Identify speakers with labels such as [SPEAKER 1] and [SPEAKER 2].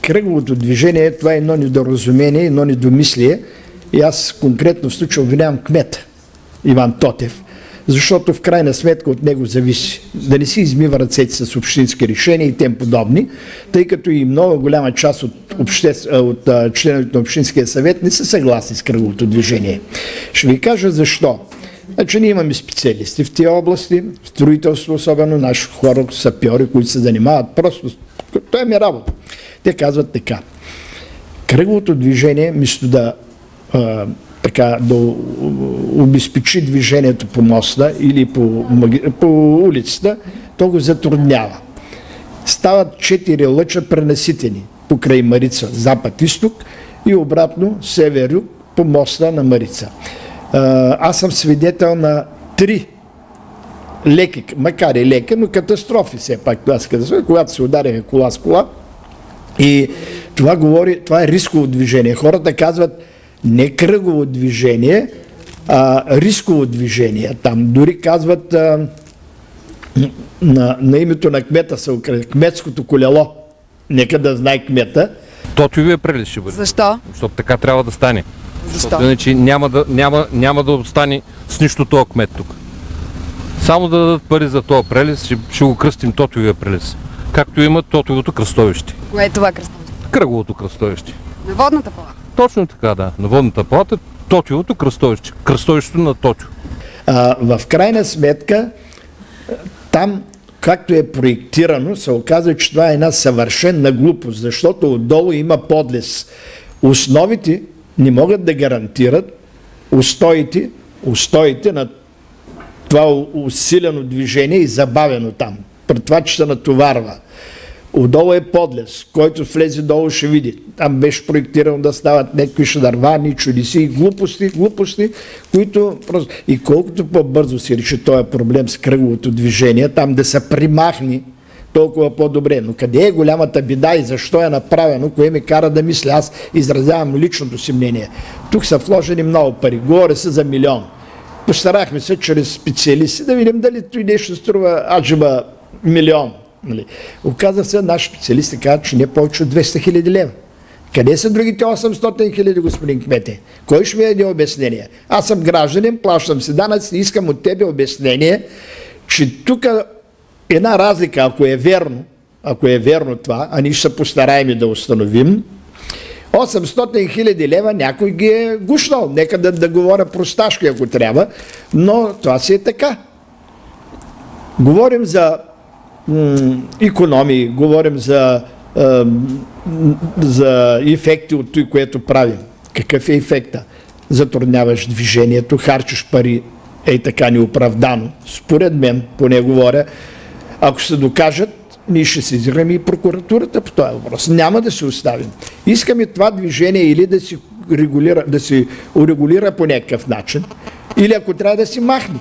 [SPEAKER 1] кръговото движение, това е едно недоразумение, едно недомислие. И аз конкретно в случая обвинявам кмета Иван Тотев, защото в крайна сметка от него зависи да не си измива ръцете с общински решения и тем подобни, тъй като и много голяма част от членовете на Общинския съвет не са съгласни с кръговото движение. Ще ви кажа защо. Значи ние имаме специалисти в тези области, в строителство особено, наши хора, сапьори, които се занимават просто, това е ми работа. Те казват така: кръговото движение, вместо да обезпечи движението по моста или по улицата, то го затруднява. Стават 4 лъча пренаситени покрай Марица, запад-изток и обратно север-юг по моста на Марица. Аз съм свидетел на 3 леки, макар и леки, но катастрофи все пак, когато се удариха кола с кола. И това е рисково движение. Хората казват не кръгово движение, а рисково движение. Там дори казват на името на кмета се украде кметското колело. Нека да знае кмета.
[SPEAKER 2] Тотиовия прелез ще бъде.
[SPEAKER 3] Защо?
[SPEAKER 2] Защото така трябва да стане.
[SPEAKER 3] Защо?
[SPEAKER 2] Иначе няма да остане с нищо този кмет тук. Само да дадат пари за този прелез, ще го кръстим Тотиовия прелез. Както има Тотиовото кръстовище.
[SPEAKER 3] Кое е това кръстовище?
[SPEAKER 2] Кръговото кръстовище.
[SPEAKER 3] На водната палата?
[SPEAKER 2] Точно така, да. На водната палата Тотиовото кръстовище. Кръстовището на Тотио.
[SPEAKER 1] В крайна сметка, там, както е проектирано, се оказва, че това е една съвършена глупост, защото отдолу има подлез. Основите не могат да гарантират устоите на това усилено движение и забавено там, при това, че се натоварва. Отдолу е подлез, който влезе долу ще види. Там беше проектирано да стават някакви шадървани, чудеси и глупости, които просто... И колкото по-бързо се реши този проблем с кръговото движение, там да се примахни, толкова по-добре. Но къде е голямата беда и защо е направено, кое ме кара да мисля? Аз изразявам личното си мнение. Тук са вложени много пари. Говори се за милион. Постарахме се чрез специалисти да видим дали той нещо струва аджиба милион. Оказва се, наши специалисти казват, че не повече от 200 хиляди лева. Къде са другите 800 хиляди, господин кмете? Кой ще ми даде обяснение? Аз съм гражданин, плащам си данъци и искам от тебе обяснение, че тук една разлика, ако е верно това, а ние ще се постараем да установим, 800 хиляди лева някой ги е гушнал. Нека да говоря просташки, ако трябва, но това си е така. Говорим за икономии, говорим за ефекти от това, което правим. Какъв е ефекта? Затрудняваш движението, харчиш пари, така неоправдано. Според мен, поне говоря, ако се докажат, ние ще сезираме и прокуратурата по този въпрос. Няма да се оставим. Искаме това движение или да се урегулира по някакъв начин, или ако трябва да се махне.